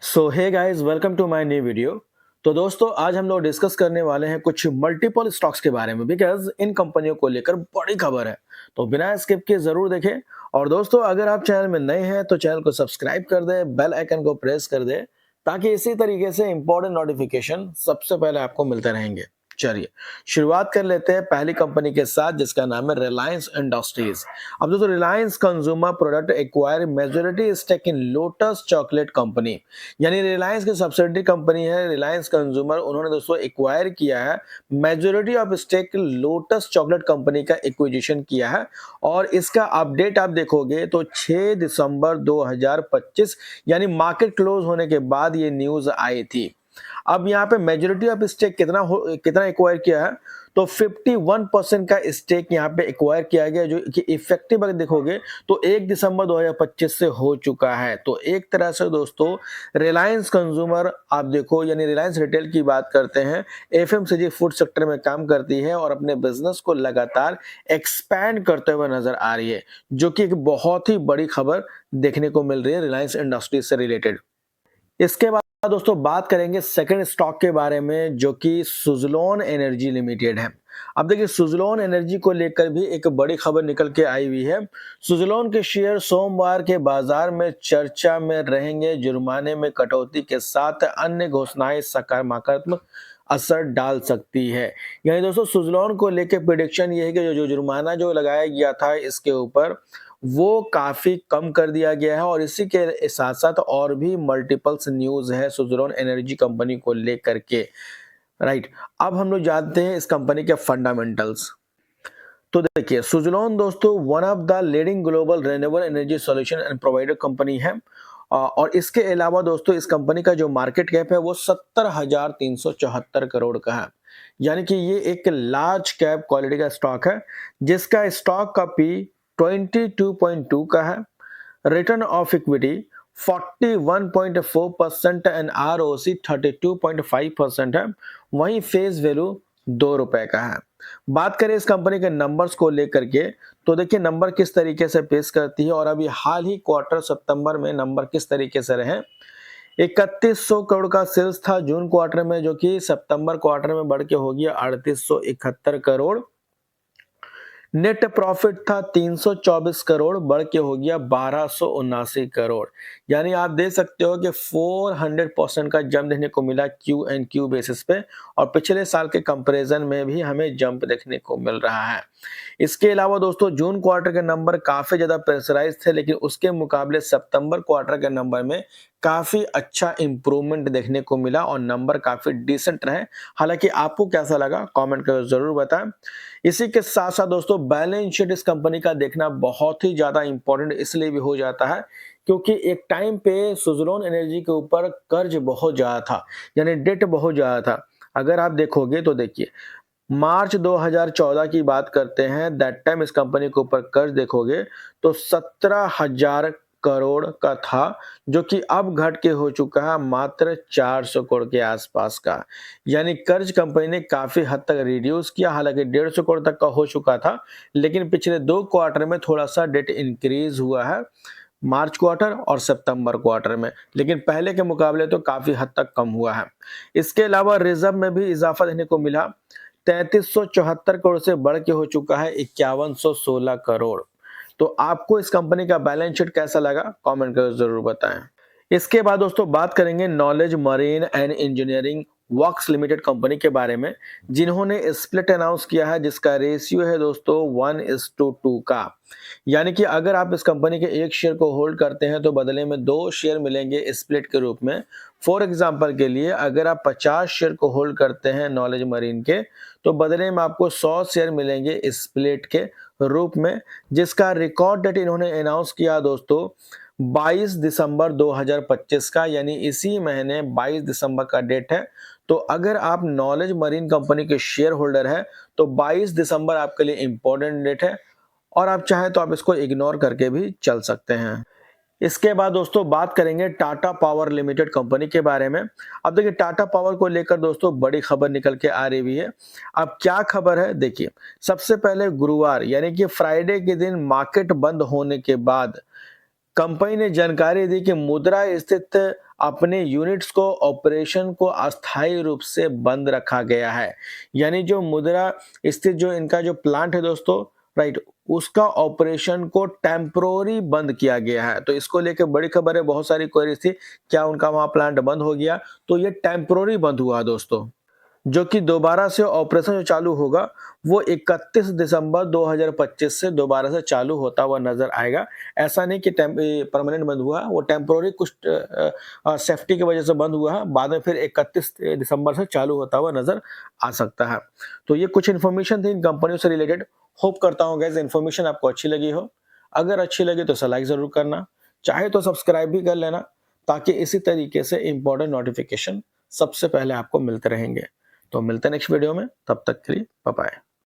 So hey guys, welcome to my new video. तो दोस्तों, आज हम लोग डिस्कस करने वाले हैं कुछ मल्टीपल स्टॉक्स के बारे में, बिकॉज इन कंपनियों को लेकर बड़ी खबर है। तो बिना स्किप के जरूर देखें। और दोस्तों, अगर आप चैनल में नए हैं तो चैनल को सब्सक्राइब कर दें, बेल आइकन को प्रेस कर दें, ताकि इसी तरीके से इंपॉर्टेंट नोटिफिकेशन सबसे पहले आपको मिलते रहेंगे। चलिए शुरुआत कर लेते हैं पहली कंपनी के साथ, जिसका नाम है रिलायंस इंडस्ट्रीज। अब दोस्तों, Reliance consumer product acquire majority stake in Lotus Chocolate company, यानी रिलायंस की सब्सिडरी कंपनी है रिलायंस कंज्यूमर। उन्होंने दोस्तों एक्वायर किया है majority of stake Lotus Chocolate company का एक्विजिशन किया है। और इसका अपडेट आप देखोगे तो 6 दिसंबर 2025 यानी मार्केट क्लोज होने के बाद ये न्यूज आई थी। अब यहाँ पे मेजोरिटी ऑफ स्टेक कितना एक्वायर किया है, तो 51% का स्टेक यहाँ पे एक्वायर किया गया, जो कि इफेक्टिव अगर देखोगे तो 1 दिसंबर 2025 से हो चुका है। तो एक तरह से दोस्तों, रिलायंस कंज्यूमर आप देखो, यानी रिलायंस रिटेल की बात करते हैं, एफएमसीजी फूड सेक्टर में काम करती है और अपने बिजनेस को लगातार एक्सपैंड करते हुए नजर आ रही है, जो कि एक बहुत ही बड़ी खबर देखने को मिल रही है रिलायंस इंडस्ट्रीज से रिलेटेड। इसके बाद दोस्तों बात करेंगे सेकंड स्टॉक के बारे में, जो कि सुज़लोन एनर्जी लिमिटेड है। अब देखिए, सुज़लोन एनर्जी को लेकर भी एक बड़ी खबर निकल के आई हुई है। सुज़लोन के शेयर सोमवार के बाजार में चर्चा में रहेंगे। जुर्माने में कटौती के साथ अन्य घोषणाएं सकारात्मक असर डाल सकती है। यानी दोस्तों, सुज़लोन को लेकर प्रिडिक्शन ये है कि जो जुर्माना जो लगाया गया था इसके ऊपर, वो काफी कम कर दिया गया है। और इसी के साथ साथ और भी मल्टीपल्स न्यूज है सुज़लोन एनर्जी कंपनी को लेकर के। राइट, अब हम लोग जानते हैं इस कंपनी के फंडामेंटल्स। तो देखिए, सुज़लोन दोस्तों one of the leading global renewable energy solution and provider company है। और इसके अलावा दोस्तों, इस कंपनी का जो मार्केट कैप है वो 70,374 करोड़ का है। यानी कि ये एक लार्ज कैप क्वालिटी का स्टॉक है, जिसका स्टॉक का पी 22.2 का है, return of equity 41.4% and ROC 32.5% है। वहीं फेस वैल्यू ₹2 का है। बात करें इस कंपनी के नंबर्स को लेकर के, तो देखिए नंबर किस तरीके से पेश करती है और अभी हाल ही क्वार्टर सितंबर में नंबर किस तरीके से रहे। 3100 करोड़ का सेल्स था जून क्वार्टर में, जो कि सितंबर क्वार्टर में बढ़ के हो गया 3871 करोड़। नेट प्रॉफिट था 324 करोड़, बढ़ के हो गया 1279 करोड़। यानी आप देख सकते हो कि 400% का जंप देखने को मिला क्यू एंड क्यू बेसिस पे, और पिछले साल के कंपैरिजन में भी हमें जंप देखने को मिल रहा है। इसके अलावा दोस्तों, जून क्वार्टर के नंबर काफी ज्यादा प्रेशराइज थे, लेकिन उसके मुकाबले सितंबर क्वार्टर के नंबर में काफी अच्छा इंप्रूवमेंट देखने को मिला और नंबर काफी डिसेंट रहे। हालांकि आपको कैसा लगा कमेंट कर जरूर बताएं। इसी के साथ साथ दोस्तों, बैलेंस शीट इस कंपनी का देखना बहुत ही ज्यादा इंपॉर्टेंट इसलिए भी हो जाता है, क्योंकि एक टाइम पे सुज़लोन एनर्जी के ऊपर कर्ज बहुत ज्यादा था, यानी डेट बहुत ज्यादा था। अगर आप देखोगे तो देखिए, मार्च 2014 की बात करते हैं, दैट टाइम इस कंपनी के ऊपर कर्ज देखोगे तो 17,000 करोड़ का था, जो कि अब घट के हो चुका है मात्र 400 करोड़ के आसपास का। यानी कर्ज कंपनी ने काफी हद तक रिड्यूस किया। हालांकि 150 करोड़ तक का हो चुका था, लेकिन पिछले 2 क्वार्टर में थोड़ा सा डेट इंक्रीज हुआ है, मार्च क्वार्टर और सितंबर क्वार्टर में, लेकिन पहले के मुकाबले तो काफी हद तक कम हुआ है। इसके अलावा रिजर्व में भी इजाफा देखने को मिला, 3374 करोड़ से बढ़ के हो चुका है 5116 करोड़। तो आपको इस कंपनी का बैलेंस शीट कैसा लगा कमेंट कर जरूर बताएं। इसके बाद दोस्तों बात करेंगे knowledge marine and engineering works limited company के बारे में, जिन्होंने स्प्लिट अनाउंस किया है, जिसका रेशियो है दोस्तों 1:2 का। यानी कि अगर आप इस कंपनी के एक शेयर को होल्ड करते हैं तो बदले में 2 शेयर मिलेंगे स्प्लिट के रूप में। फॉर एग्जांपल के लिए, अगर आप 50 शेयर को होल्ड करते हैं नॉलेज मरीन के, तो बदले में आपको 100 शेयर मिलेंगे स्प्लिट के रूप में, जिसका रिकॉर्ड डेट इन्होंने अनाउंस किया दोस्तों 22 दिसंबर 2025 का, यानी इसी महीने 22 दिसंबर का डेट है। तो अगर आप नॉलेज मरीन कंपनी के शेयर होल्डर हैं तो 22 दिसंबर आपके लिए इंपॉर्टेंट डेट है, और आप चाहें तो आप इसको इग्नोर करके भी चल सकते हैं। इसके बाद दोस्तों बात करेंगे टाटा पावर लिमिटेड कंपनी के बारे में। अब देखिए, टाटा पावर को लेकर दोस्तों बड़ी खबर निकल के आ रही है। अब क्या खबर है देखिए, सबसे पहले गुरुवार यानी कि फ्राइडे के दिन मार्केट बंद होने के बाद कंपनी ने जानकारी दी कि मुद्रा स्थित अपने यूनिट्स को ऑपरेशन को अस्थायी रूप से बंद रखा गया है। यानी जो मुद्रा स्थित जो इनका जो प्लांट है दोस्तों, राइट, उसका ऑपरेशन को टेम्परोरी बंद किया गया है। तो इसको लेके बड़ी खबर है, बहुत सारी क्वेरीज थी, क्या उनका वहां प्लांट बंद हो गया? तो ये टेम्परोरी बंद हुआ दोस्तों, जो कि दोबारा से ऑपरेशन जो चालू होगा वो 31 दिसंबर 2025 से दोबारा से चालू होता हुआ नजर आएगा। ऐसा नहीं कि परमानेंट बंद हुआ, वो टेम्पोररी कुछ सेफ्टी की वजह से बंद हुआ है, बाद में फिर 31 दिसंबर से चालू होता हुआ नजर आ सकता है। तो ये कुछ इन्फॉर्मेशन थी इन कंपनियों से रिलेटेड। होप करता हूँ गाइस इन्फॉर्मेशन आपको अच्छी लगी हो। अगर अच्छी लगी तो इसे लाइक जरूर करना, चाहे तो सब्सक्राइब भी कर लेना, ताकि इसी तरीके से इंपॉर्टेंट नोटिफिकेशन सबसे पहले आपको मिलते रहेंगे। तो मिलते हैं नेक्स्ट वीडियो में, तब तक के लिए बाय बाय।